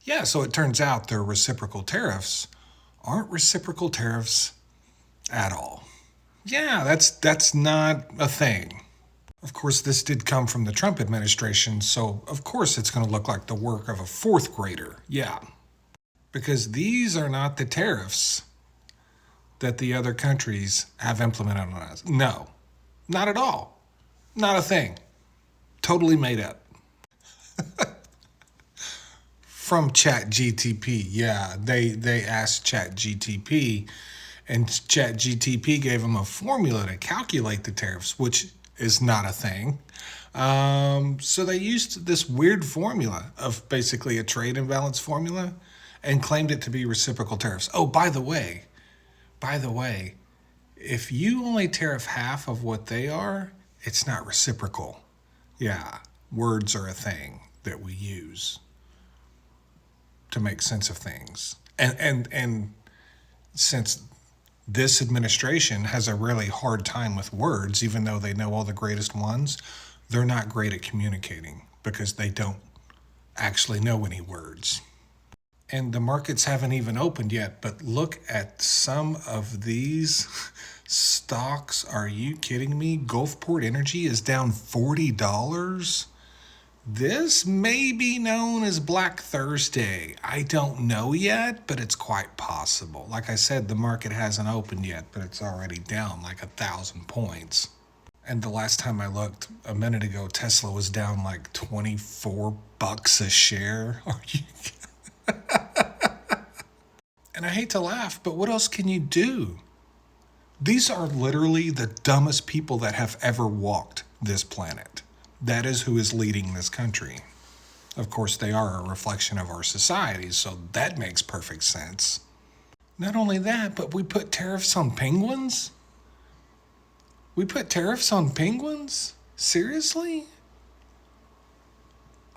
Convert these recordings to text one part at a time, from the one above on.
Yeah, so it turns out their reciprocal tariffs aren't reciprocal tariffs at all. Yeah, that's not a thing. Of course, this did come from the Trump administration, so of course it's going to look like the work of a fourth grader. Yeah, because these are not the tariffs that the other countries have implemented on us. No, not at all. Not a thing. Totally made up. From ChatGTP. Yeah, they asked ChatGTP, and ChatGTP gave them a formula to calculate the tariffs, which is not a thing. So they used this weird formula of basically a trade imbalance formula and claimed it to be reciprocal tariffs. Oh, by the way, if you only tariff half of what they are, it's not reciprocal. Yeah, words are a thing that we use to make sense of things. And since this administration has a really hard time with words, even though they know all the greatest ones, they're not great at communicating because they don't actually know any words. And the markets haven't even opened yet, but look at some of these stocks. Are you kidding me? Gulfport Energy is down $40. This may be known as Black Thursday. I don't know yet, but it's quite possible. Like I said, the market hasn't opened yet, but it's already down like 1,000 points. And the last time I looked a minute ago, Tesla was down like $24 a share. Are you? And I hate to laugh, but what else can you do? These are literally the dumbest people that have ever walked this planet. That is who is leading this country. Of course, they are a reflection of our society, so that makes perfect sense. Not only that, but we put tariffs on penguins? We put tariffs on penguins? Seriously?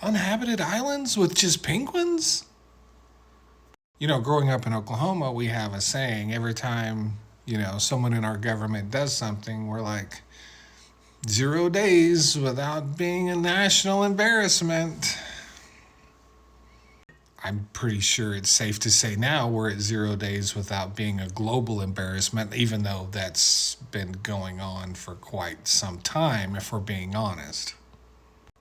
Uninhabited islands with just penguins? You know, growing up in Oklahoma, we have a saying every time, someone in our government does something, we're like, 0 days without being a national embarrassment. I'm pretty sure it's safe to say now we're at 0 days without being a global embarrassment, even though that's been going on for quite some time, if we're being honest.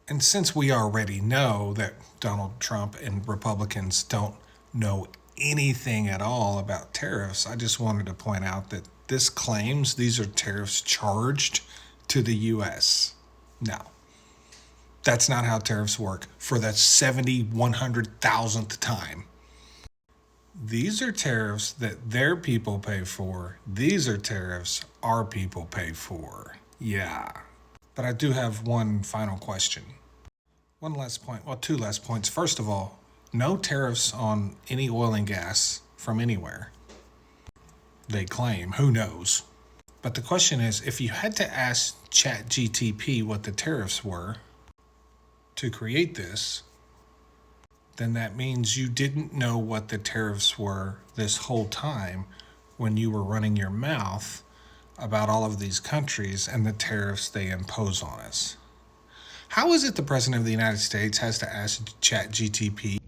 And since we already know that Donald Trump and Republicans don't know anything at all about tariffs, I just wanted to point out that this claims these are tariffs charged to the U.S. No, that's not how tariffs work for the 100,000th time. These are tariffs that their people pay for. These are tariffs our people pay for. Yeah. But I do have one final question. One last point. Well, two last points. First of all, no tariffs on any oil and gas from anywhere. They claim. Who knows? But the question is, if you had to ask ChatGTP what the tariffs were to create this, then that means you didn't know what the tariffs were this whole time when you were running your mouth about all of these countries and the tariffs they impose on us. How is it the President of the United States has to ask ChatGTP